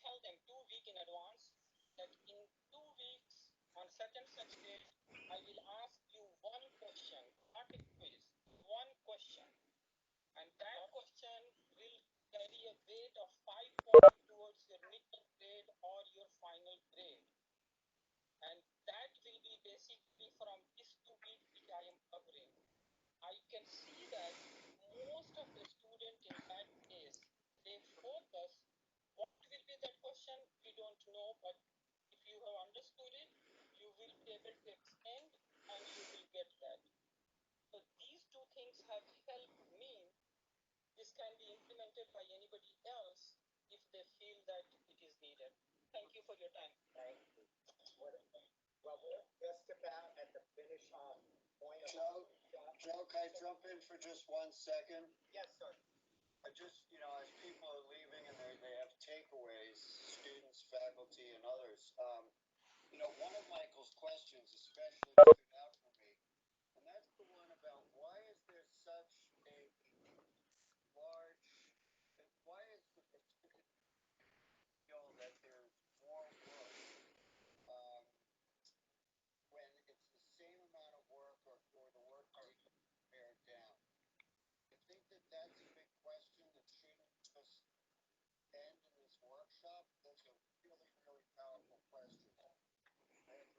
tell them 2 weeks in advance that in 2 weeks on such and such date, I will ask you one question, not a quiz, one question. And that question will carry a weight of 5 points towards your midterm grade or your final grade. And that will be basically from this 2 weeks which I am covering. I can see that most of the students in that case, they focus, what will be that question? We don't know, but if you have understood it, you will be able to extend and you will get that. So these two things have helped me. This can be implemented by anybody else if they feel that it is needed. Thank you for your time. Thank you. Well, we're just about at the finish point. Joe, can I jump in for just 1 second? Yes, sir. I just, as people are leaving and they have takeaways, students, faculty, and others, one of Michael's questions especially stood out for me, and that's the one about why is there such a large, why is it feel that there's more work when it's the same amount of work or the work is pared down? I think that that's a big question that shouldn't just end in this workshop. That's a really, really powerful question.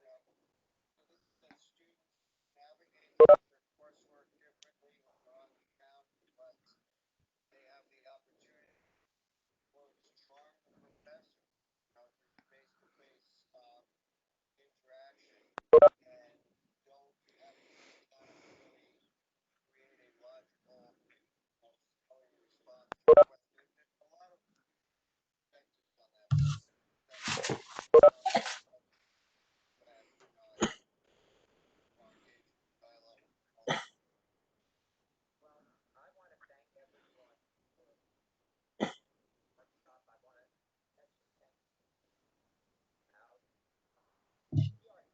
That students navigate their coursework differently when they're on the count because they have the opportunity to charm the professor, through face-to-face interaction, and don't have to really create a logical, scholarly response to a question. There's a lot of perspectives on that. Well, I want to thank everyone for workshop. I want to actually thank now. We are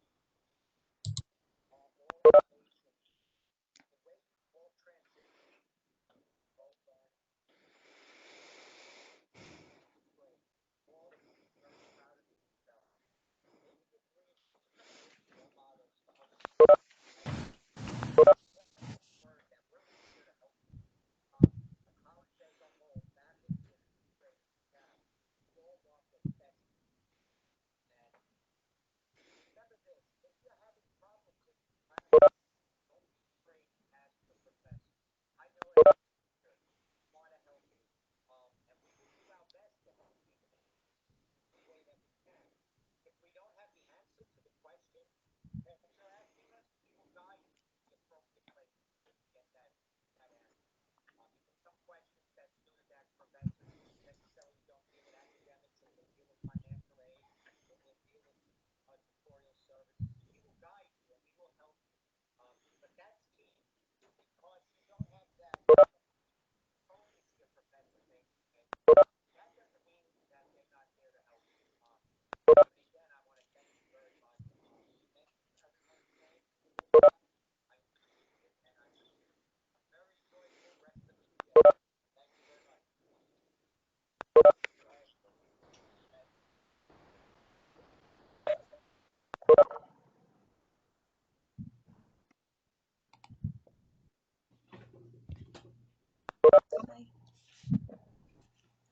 all organizations. The way you all transition, both on great. All of you very proud of yourself. Maybe you're bringing role models to other students. Word that we're really here to help you. The college as a whole, faculty, administrators, staff, we all want what's best for you. And remember this, if you're having problems in class, don't be afraid to ask the professor. I know as a teacher, we want to help you. And we will do our best to help you in the way that we can. If we don't have the answer to the question that you're asking us, we will guide you to the appropriate place to get that answer. Because some questions that students ask professors necessarily don't deal with academics, and they deal with financial aid, or they deal with tutorial services. We will guide you and we will help you. But that's key, because you don't have that phone is your professor, maybe, and that doesn't mean that they're not there to help you. But again, I want to thank you very much. Thank you for everyone staying for the workshop. I appreciate it, and I wish you a very joyful rest of your day. Thank you very much.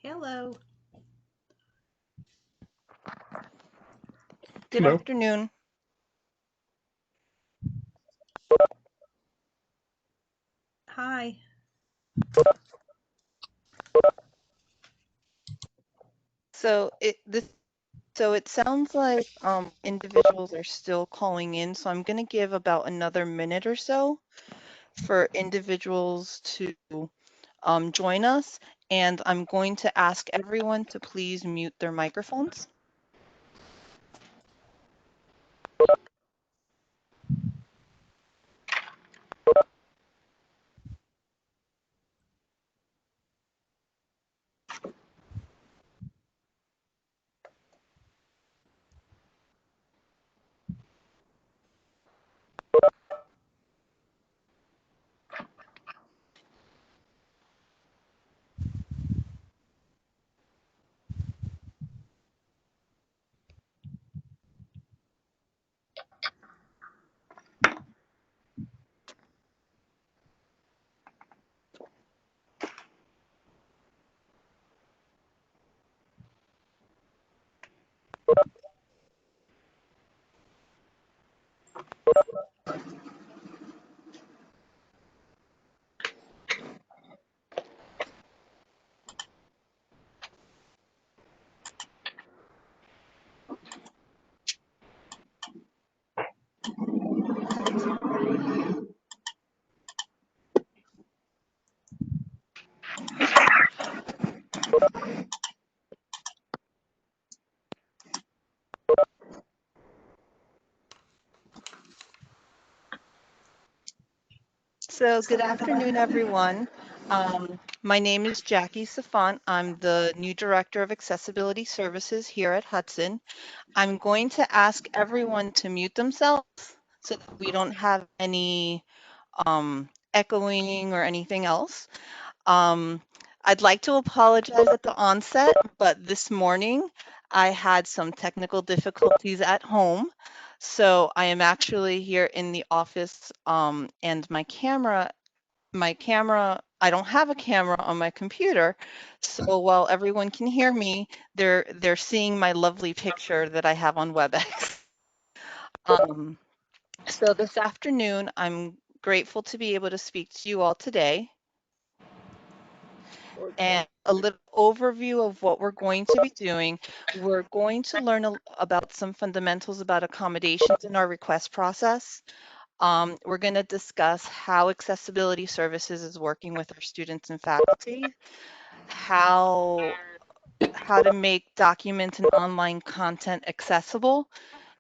Hello. Good Hello. afternoon. Hi. So it sounds like individuals are still calling in, so I'm going to give about another minute or so for individuals to join us, and I'm going to ask everyone to please mute their microphones. So, good afternoon, everyone. My name is Jackie Safant. I'm the new Director of Accessibility Services here at Hudson. I'm going to ask everyone to mute themselves so that we don't have any echoing or anything else. Um, I'd like to apologize at the onset, but this morning I had some technical difficulties at home. So I am actually here in the office, and my camera, I don't have a camera on my computer. So while everyone can hear me, they're seeing my lovely picture that I have on WebEx. Um, so this afternoon, I'm grateful to be able to speak to you all today. And a little overview of what we're going to be doing. We're going to learn about some fundamentals about accommodations in our request process. We're going to discuss how accessibility services is working with our students and faculty, how to make documents and online content accessible.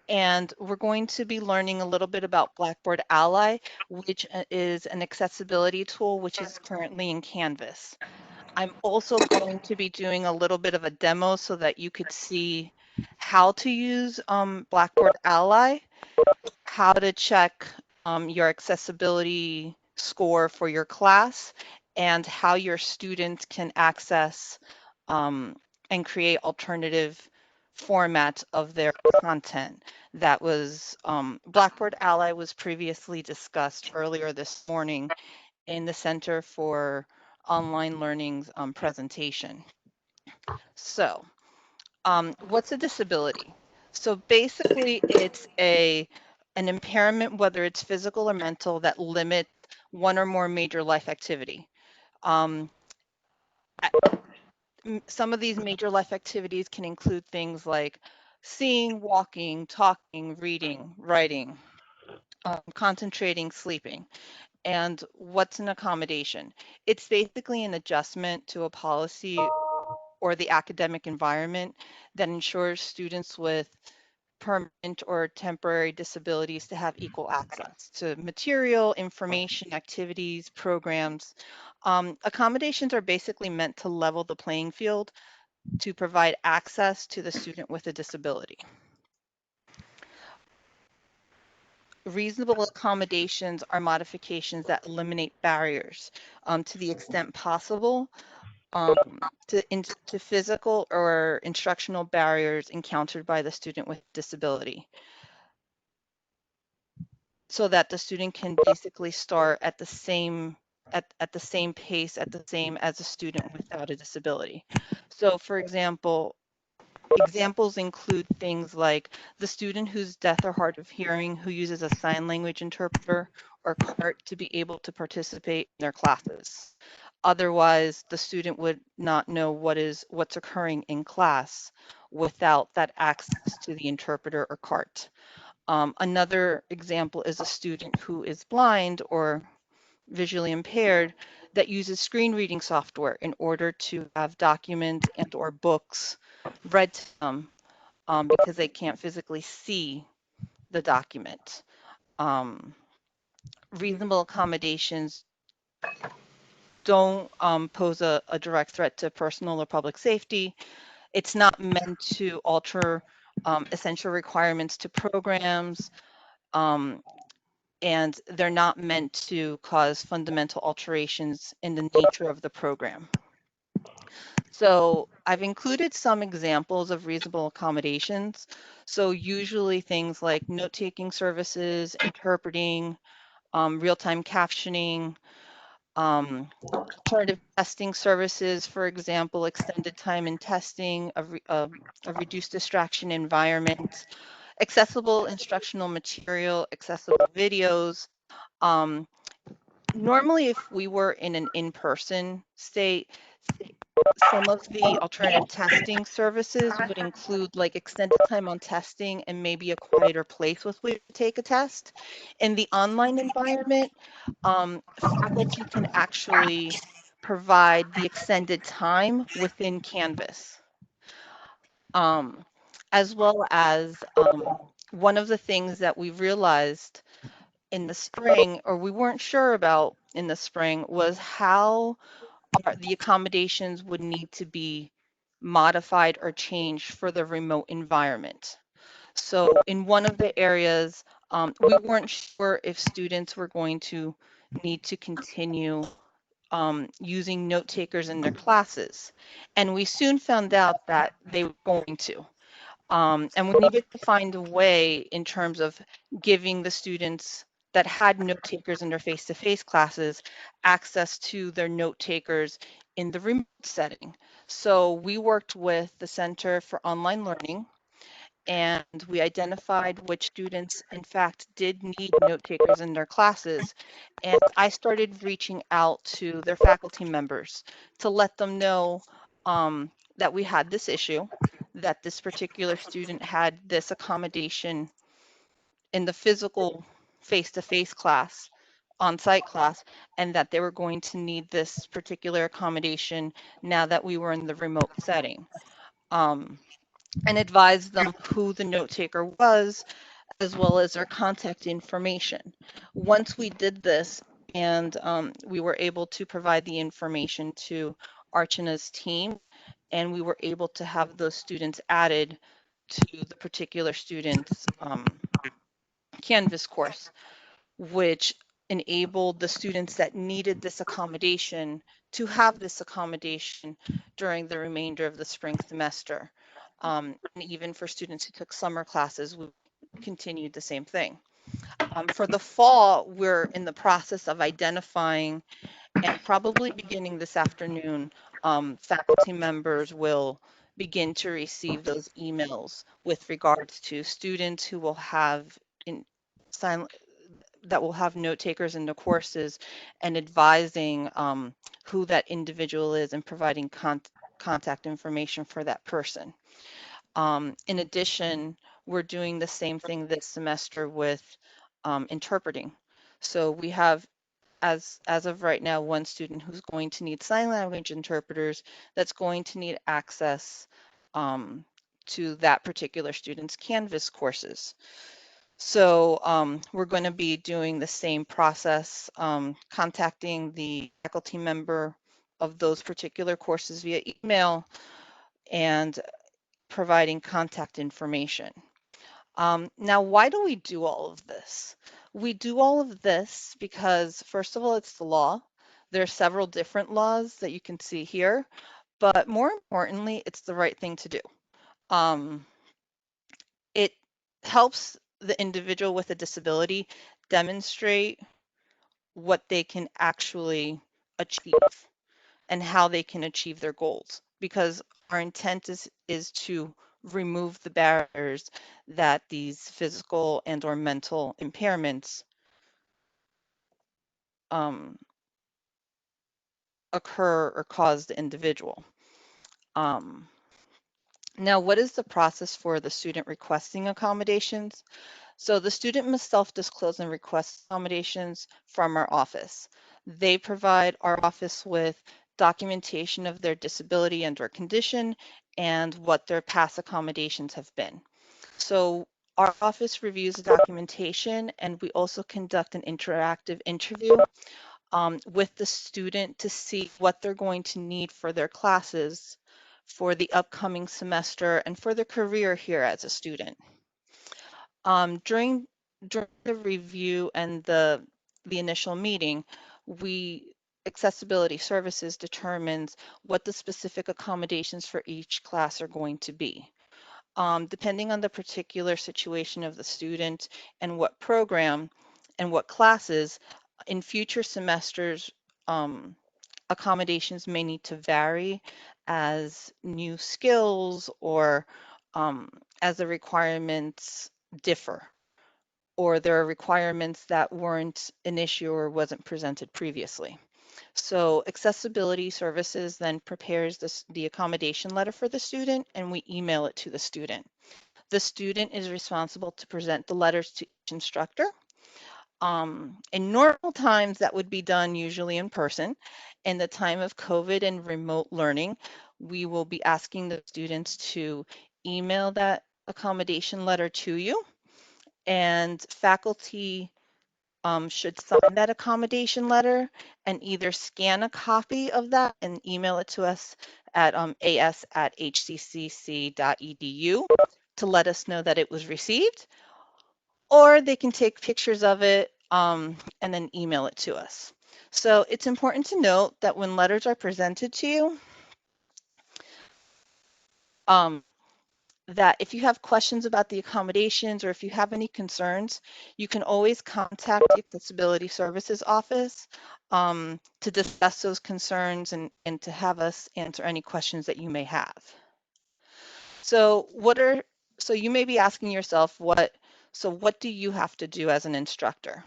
And we're going to be learning a little bit about Blackboard Ally, which is an accessibility tool which is currently in Canvas. I'm also going to be doing a little bit of a demo so that you could see how to use Blackboard Ally, how to check your accessibility score for your class, and how your students can access and create alternative formats of their content. That was Blackboard Ally was previously discussed earlier this morning in the Center for Online Learning's presentation. So, what's a disability? So basically, it's an impairment, whether it's physical or mental, that limits one or more major life activity. Um, some of these major life activities can include things like seeing, walking, talking, reading, writing, concentrating, sleeping. And what's an accommodation? It's basically an adjustment to a policy or the academic environment that ensures students with permanent or temporary disabilities to have equal access to material, information, activities, programs. Accommodations are basically meant to level the playing field to provide access to the student with a disability. Reasonable accommodations are modifications that eliminate barriers to the extent possible to physical or instructional barriers encountered by the student with disability, so that the student can basically start at the same at the same pace, at the same as a student without a disability. So for example, examples include things like the student who's deaf or hard of hearing who uses a sign language interpreter or CART to be able to participate in their classes. Otherwise, the student would not know what's occurring in class without that access to the interpreter or CART. Another example is a student who is blind or visually impaired that uses screen reading software in order to have documents and or books read to them because they can't physically see the document. Um, Reasonable accommodations don't pose a direct threat to personal or public safety. It's not meant to alter essential requirements to programs, and they're not meant to cause fundamental alterations in the nature of the program. So I've included some examples of reasonable accommodations. So usually things like note-taking services, interpreting, real-time captioning, um, alternative testing services, for example, extended time in testing, a reduced distraction environment, accessible instructional material, accessible videos. Um, Normally, if we were in an in-person state, some of the alternative testing services would include like extended time on testing and maybe a quieter place with which to take a test. In the online environment, faculty can actually provide the extended time within Canvas, um, as well as one of the things that we realized in the spring, or we weren't sure about in the spring, was how the accommodations would need to be modified or changed for the remote environment. So in one of the areas, we weren't sure if students were going to need to continue using note takers in their classes. And we soon found out that they were going to. And we needed to find a way in terms of giving the students that had note takers in their face-to-face classes access to their note takers in the remote setting. So we worked with the Center for Online Learning, and we identified which students in fact did need note takers in their classes. And I started reaching out to their faculty members to let them know that we had this issue, that this particular student had this accommodation in the physical face-to-face class, on-site class, and that they were going to need this particular accommodation now that we were in the remote setting. Um, and advised them who the note taker was, as well as their contact information. Once we did this, and we were able to provide the information to Archana's team, and we were able to have those students added to the particular student's Canvas course, which enabled the students that needed this accommodation to have this accommodation during the remainder of the spring semester. And even for students who took summer classes, we continued the same thing. For the fall, we're in the process of identifying, and probably beginning this afternoon, faculty members will begin to receive those emails with regards to students who will have in sign that will have note takers in the courses, and advising who that individual is and providing contact information for that person. In addition, we're doing the same thing this semester with interpreting. So we have, as of right now, one student who's going to need sign language interpreters that's going to need access to that particular student's Canvas courses. So we're going to be doing the same process, contacting the faculty member of those particular courses via email and providing contact information. Now, why do we do all of this? We do all of this because, first of all, it's the law. There are several different laws that you can see here, but more importantly, it's the right thing to do. Um, it helps the individual with a disability demonstrate what they can actually achieve and how they can achieve their goals, because our intent is to remove the barriers that these physical and or mental impairments um, occur or cause the individual. Um, Now, what is the process for the student requesting accommodations? So the student must self-disclose and request accommodations from our office. They provide our office with documentation of their disability and or condition and what their past accommodations have been. So our office reviews the documentation, and we also conduct an interactive interview with the student to see what they're going to need for their classes for the upcoming semester and for their career here as a student. During the review and the initial meeting, we accessibility services determines what the specific accommodations for each class are going to be. Depending on the particular situation of the student and what program and what classes, in future semesters, accommodations may need to vary as new skills or as the requirements differ, or there are requirements that weren't an issue or wasn't presented previously. So accessibility services then prepares the accommodation letter for the student, and we email it to the student. The student is responsible to present the letters to each instructor. In normal times, that would be done usually in person. In the time of COVID and remote learning, we will be asking the students to email that accommodation letter to you, and faculty should sign that accommodation letter and either scan a copy of that and email it to us at as@hccc.edu to let us know that it was received, or they can take pictures of it and then email it to us. So it's important to note that when letters are presented to you, um, that if you have questions about the accommodations or if you have any concerns, you can always contact the Accessibility Services Office to discuss those concerns and to have us answer any questions that you may have. So so you may be asking yourself, what do you have to do as an instructor?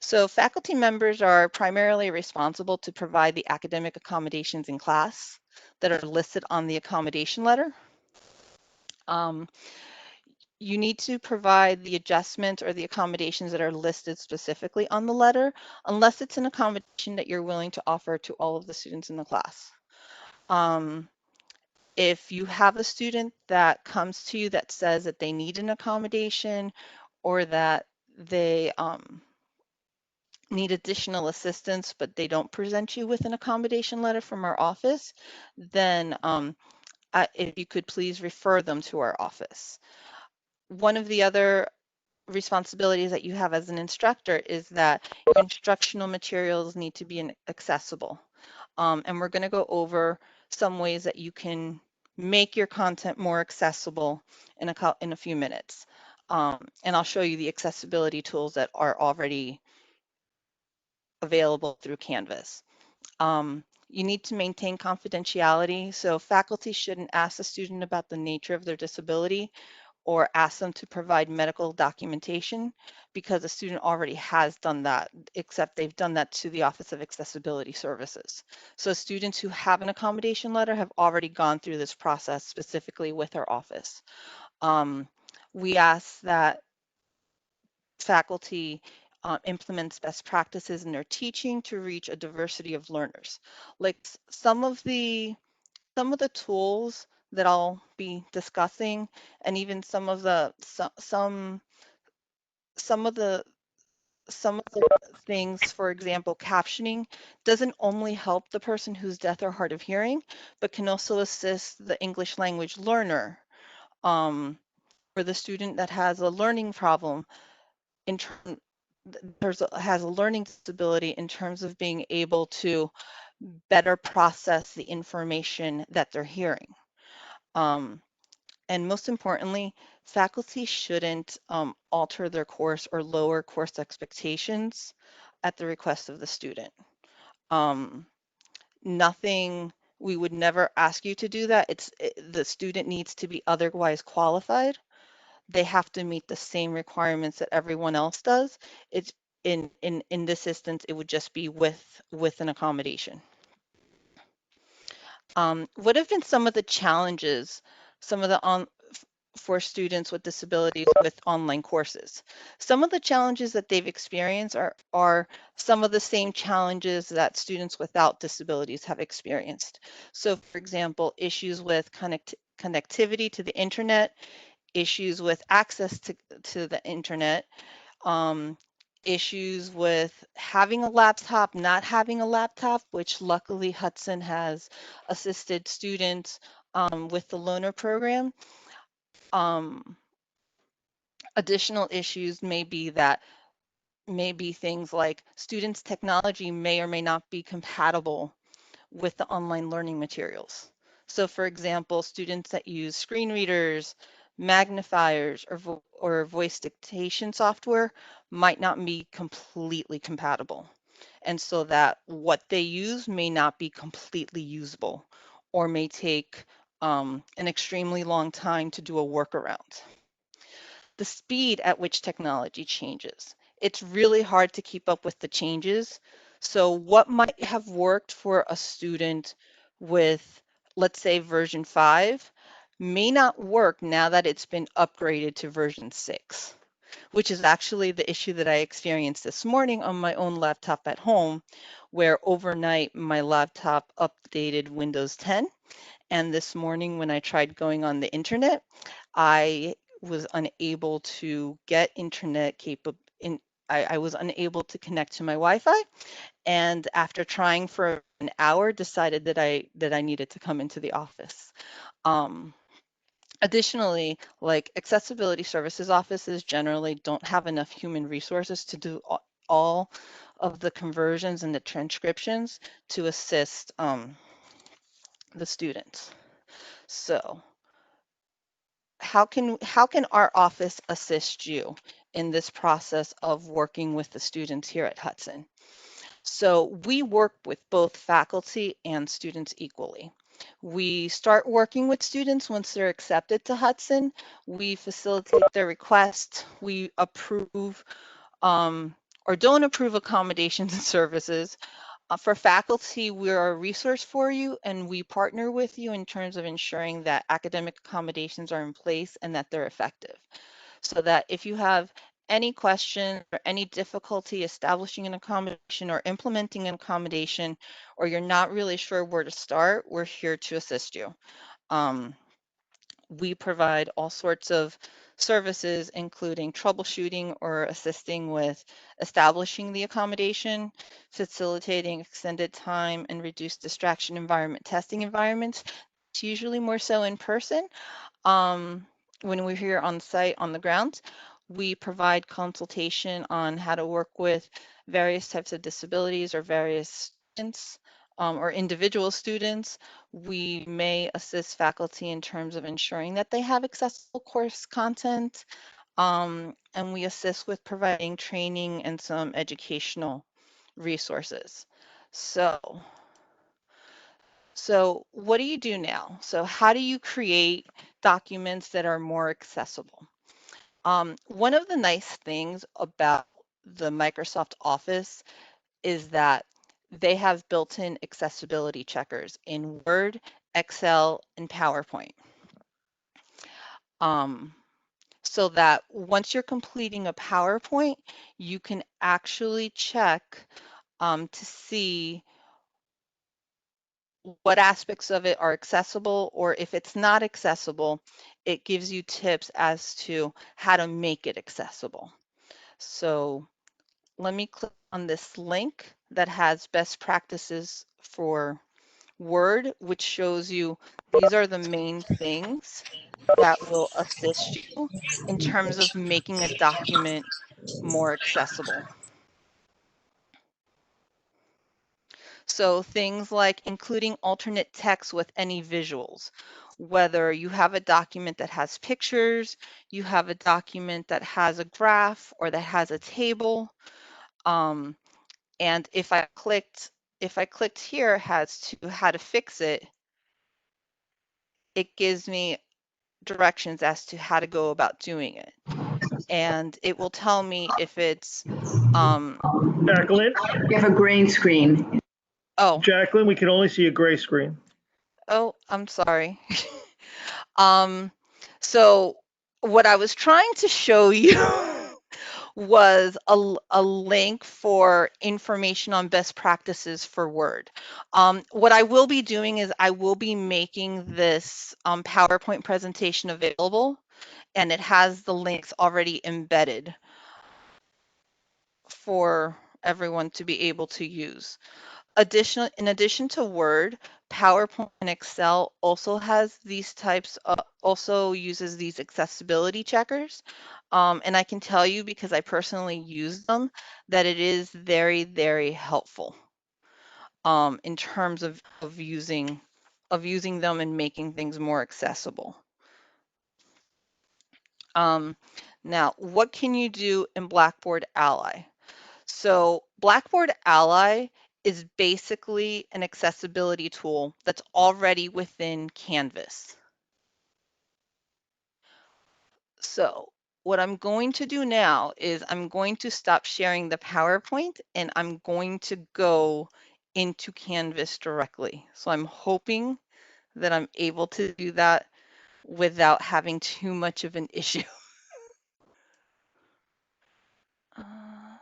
So faculty members are primarily responsible to provide the academic accommodations in class that are listed on the accommodation letter. Um, you need to provide the adjustments or the accommodations that are listed specifically on the letter, unless it's an accommodation that you're willing to offer to all of the students in the class. Um, if you have a student that comes to you that says that they need an accommodation or that they need additional assistance, but they don't present you with an accommodation letter from our office, then if you could please refer them to our office. One of the other responsibilities that you have as an instructor is that your instructional materials need to be accessible. And we're going to go over some ways that you can make your content more accessible in a few minutes. And I'll show you the accessibility tools that are already available through Canvas. You need to maintain confidentiality, so faculty shouldn't ask the student about the nature of their disability or ask them to provide medical documentation because the student already has done that, except they've done that to the Office of Accessibility Services. So students who have an accommodation letter have already gone through this process specifically with our office. We ask that faculty implements best practices in their teaching to reach a diversity of learners. Like some of the tools that I'll be discussing, and even some of the some of the things, for example, captioning doesn't only help the person who's deaf or hard of hearing, but can also assist the English language learner um, or the student that has a learning problem in terms has a learning disability in terms of being able to better process the information that they're hearing. Um, and most importantly, faculty shouldn't alter their course or lower course expectations at the request of the student. Um, nothing, we would never ask you to do that. The student needs to be otherwise qualified. They have to meet the same requirements that everyone else does. It's in this instance, it would just be with an accommodation. What have been some of the challenges, some of the for students with disabilities with online courses? Some of the challenges that they've experienced are some of the same challenges that students without disabilities have experienced. So, for example, issues with connectivity to the internet, issues with access to the internet, um, issues with having a laptop, not having a laptop, which luckily Hudson has assisted students with the loaner program. Um, additional issues may be things like students' technology may or may not be compatible with the online learning materials. So for example, students that use screen readers, magnifiers, or voice dictation software might not be completely compatible. And so that what they use may not be completely usable or may take an extremely long time to do a workaround. The speed at which technology changes. It's really hard to keep up with the changes. So what might have worked for a student with, let's say, version 5 may not work now that it's been upgraded to version 6, which is actually the issue that I experienced this morning on my own laptop at home, where overnight my laptop updated Windows 10. And this morning when I tried going on the internet, I was unable to get internet capable. I was unable to connect to my Wi-Fi, and after trying for an hour, decided that I needed to come into the office. Um, Additionally, like accessibility services offices generally don't have enough human resources to do all of the conversions and the transcriptions to assist the students. So how can our office assist you in this process of working with the students here at Hudson? So we work with both faculty and students equally. We start working with students once they're accepted to Hudson. We facilitate their requests. We approve or don't approve accommodations and services. For faculty, we're a resource for you and we partner with you in terms of ensuring that academic accommodations are in place and that they're effective. So that if you have any question or any difficulty establishing an accommodation or implementing an accommodation, or you're not really sure where to start, we're here to assist you. Um, we provide all sorts of services, including troubleshooting or assisting with establishing the accommodation, facilitating extended time and reduced distraction environment testing environments. It's usually more so in person. Um, when we're here on site on the ground, we provide consultation on how to work with various types of disabilities or various students or individual students. We may assist faculty in terms of ensuring that they have accessible course content, and we assist with providing training and some educational resources. So, so what do you do now? So how do you create documents that are more accessible? One of the nice things about the Microsoft Office is that they have built-in accessibility checkers in Word, Excel, and PowerPoint. Um, so that once you're completing a PowerPoint, you can actually check to see what aspects of it are accessible, or if it's not accessible, it gives you tips as to how to make it accessible. So let me click on this link that has best practices for Word, which shows you these are the main things that will assist you in terms of making a document more accessible. So things like including alternate text with any visuals, whether you have a document that has pictures, you have a document that has a graph or that has a table. And if I clicked here has to how to fix it, it gives me directions as to how to go about doing it. And it will tell me if it's Jacqueline, You have a green screen. oh, Jacqueline, we can only see a gray screen. oh, I'm sorry. Um, so what I was trying to show you was a link for information on best practices for Word. What I will be doing is I will be making this PowerPoint presentation available, and it has the links already embedded for everyone to be able to use. In addition to Word, PowerPoint and Excel also has these also uses these accessibility checkers. And I can tell you because I personally use them that it is very, very helpful in terms of using them and making things more accessible. Um, Now, what can you do in Blackboard Ally? So Blackboard Ally is basically an accessibility tool that's already within Canvas. So what I'm going to do now is I'm going to stop sharing the PowerPoint and I'm going to go into Canvas directly. So I'm hoping that I'm able to do that without having too much of an issue. Uh,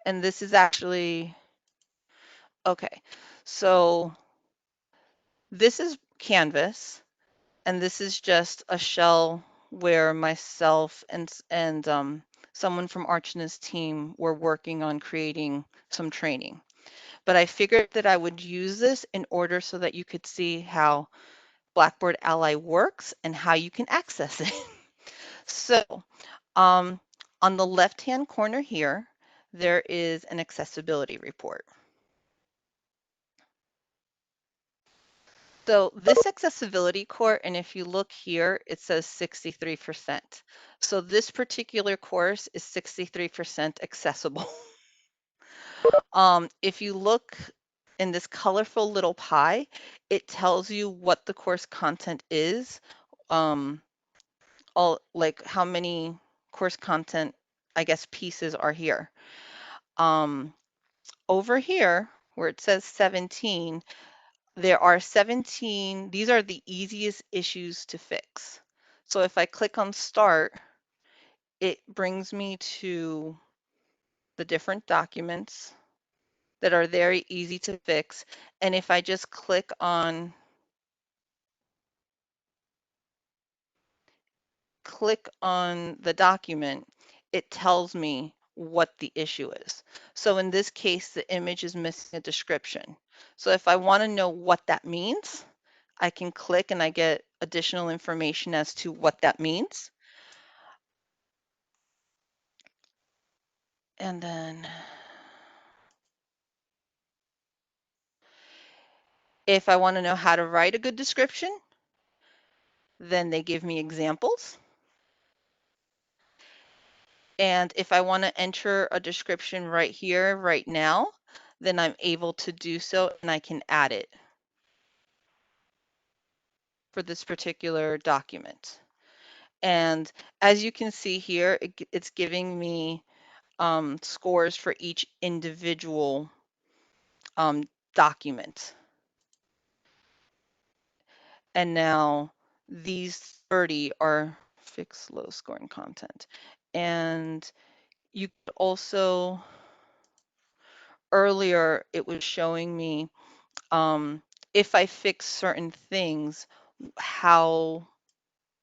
and this is actually, okay, so this is Canvas, and this is just a shell where myself and someone from Archana's team were working on creating some training. But I figured that I would use this in order so that you could see how Blackboard Ally works and how you can access it. So on the left-hand corner here, there is an accessibility report. So this accessibility course, and if you look here, it says 63%. So this particular course is 63% accessible. If you look in this colorful little pie, it tells you what the course content is, all like how many course content, I guess, pieces are here. Over here, where it says 17, there are 17, these are the easiest issues to fix. So if I click on start, it brings me to the different documents that are very easy to fix. And if I just click on the document, it tells me what the issue is. So in this case, the image is missing a description. So if I want to know what that means, I can click and I get additional information as to what that means. And then if I want to know how to write a good description, then they give me examples. And if I want to enter a description right here, right now, then I'm able to do so and I can add it for this particular document. And as you can see here, it's giving me scores for each individual document. And now these 30 are fixed low scoring content. And you could also, earlier it was showing me if I fix certain things,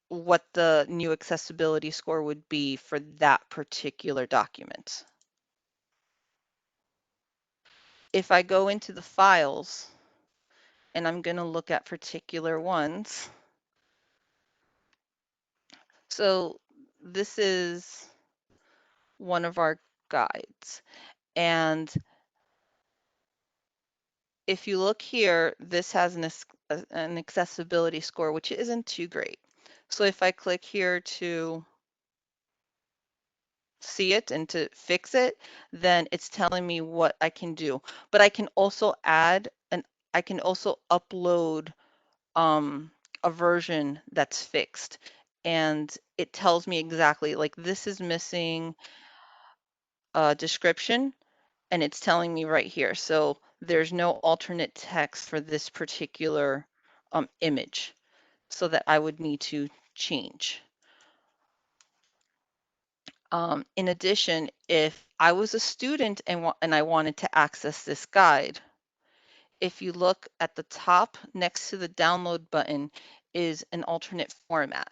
what the new accessibility score would be for that particular document. If I go into the files and I'm going to look at particular ones. So this is one of our guides. And if you look here, this has an accessibility score, which isn't too great. So if I click here to see it and to fix it, then it's telling me what I can do. But I can also I can also upload a version that's fixed. And it tells me exactly, like this is missing a description, and it's telling me right here. So there's no alternate text for this particular image, so that I would need to change. In addition, if I was a student and I wanted to access this guide, if you look at the top next to the download button is an alternate format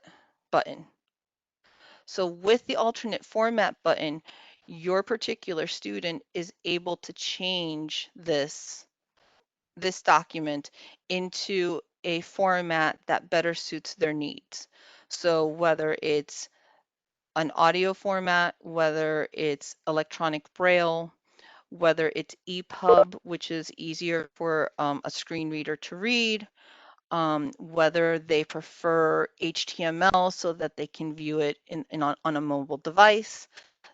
button. So with the alternate format button, your particular student is able to change this document into a format that better suits their needs. So whether it's an audio format, whether it's electronic braille, whether it's EPUB, which is easier for a screen reader to read, whether they prefer HTML so that they can view it on a mobile device,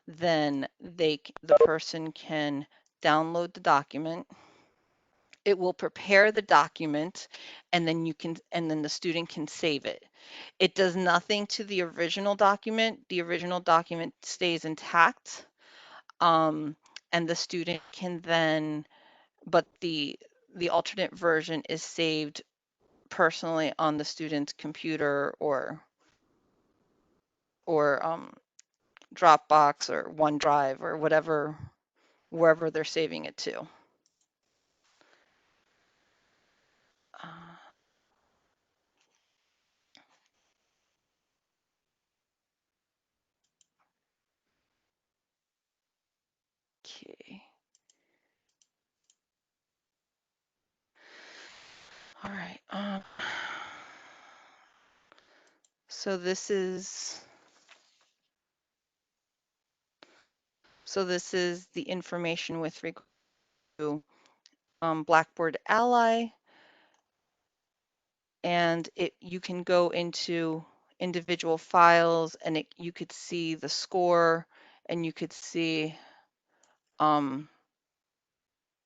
then the person can download the document. it will prepare the document, and then the student can save it. It does nothing to the original document. The original document stays intact. And the student can then, but the alternate version is saved personally on the student's computer or Dropbox or OneDrive or wherever they're saving it to. Okay. All right. So this is the information with regard to Blackboard Ally, and you can go into individual files, and you could see the score, and you could see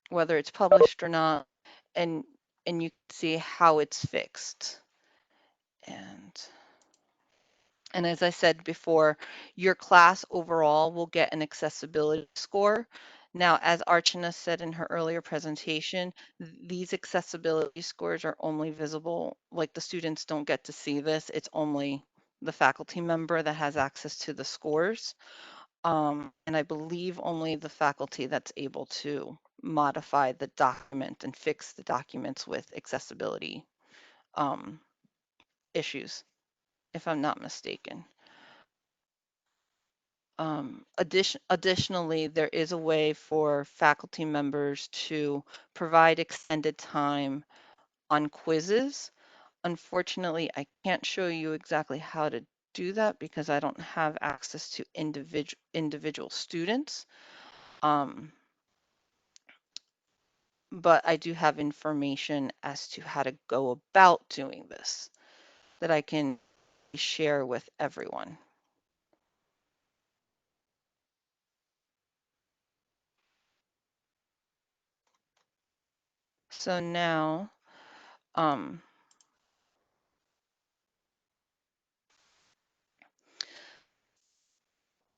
whether it's published or not, and you can see how it's fixed. And as I said before, your class overall will get an accessibility score. Now, as Archana said in her earlier presentation, these accessibility scores are only visible, like the students don't get to see this. It's only the faculty member that has access to the scores. And I believe only the faculty that's able to modify the document and fix the documents with accessibility issues, if I'm not mistaken. Additionally, there is a way for faculty members to provide extended time on quizzes. Unfortunately, I can't show you exactly how to do that because I don't have access to individual students. But I do have information as to how to go about doing this that I can share with everyone. So now,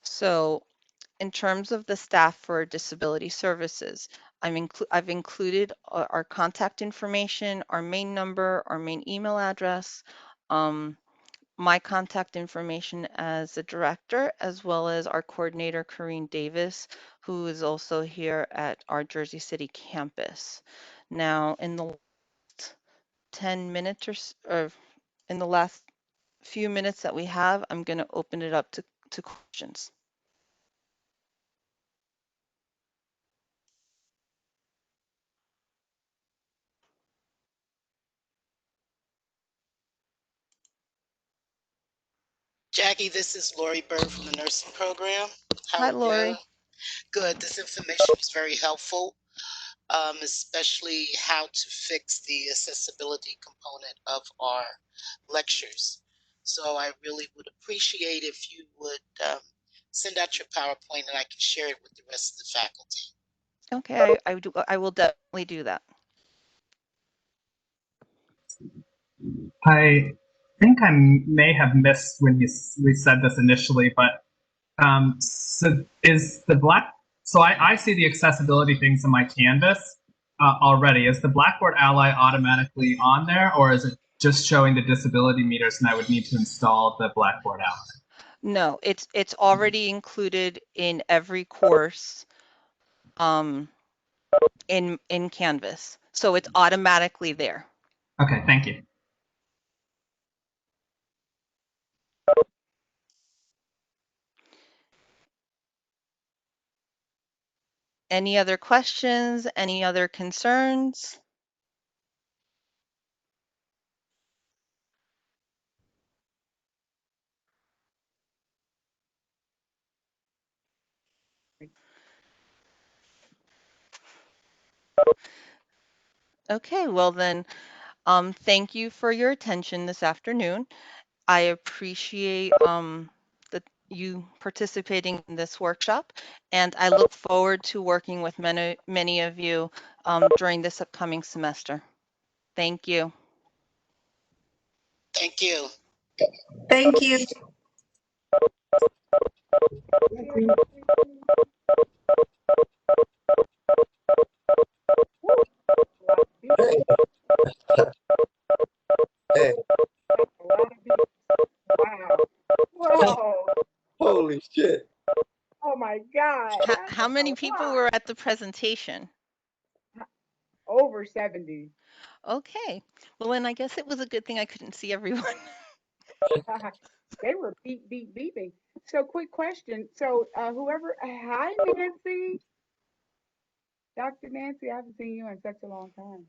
so in terms of the staff for disability services, I've included our contact information, our main number, our main email address, my contact information as a director, as well as our coordinator, Corrine Davis, who is also here at our Jersey City campus. Now, in the last 10 minutes or in the last few minutes that we have, I'm going to open it up to questions. Jackie, this is Lori Bird from the nursing program. How Hi, are you? Lori. Good. This information was very helpful, especially how to fix the accessibility component of our lectures. So I really would appreciate if you would send out your PowerPoint and I can share it with the rest of the faculty. Okay, I will definitely do that. I think I may have missed when we said this initially, but so is the so I see the accessibility things in my Canvas already. Is the Blackboard Ally automatically on there, or is it just showing the disability meters and I would need to install the Blackboard Ally? No, it's already included in every course in Canvas. So it's automatically there. Okay, thank you. Any other questions? Any other concerns? Okay, well then, thank you for your attention this afternoon. I appreciate that you participating in this workshop, and I look forward to working with many of you during this upcoming semester. Thank you. Thank you. Thank you. Hey, Wow. Whoa. holy shit. Oh my God. How many people were at the presentation? Over 70? Okay. Well, then I guess it was a good thing I couldn't see everyone. They were beeping. So quick question. So whoever, hi Nancy. Dr. Nancy, I haven't seen you in such a long time.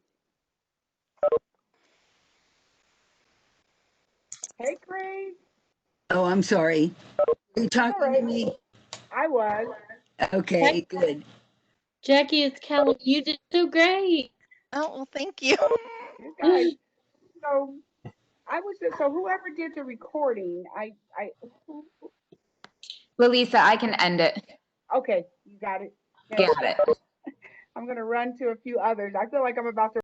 Hey Craig. Oh, I'm sorry. Are you talking All right. to me? I was. Okay, good. Jackie, it's Kelly. You did so great. Oh, well, thank you. You guys. So I was just, so whoever did the recording, Well, Lisa, I can end it. okay, you got it. Got it. I'm gonna run to a few others. I feel like I'm about to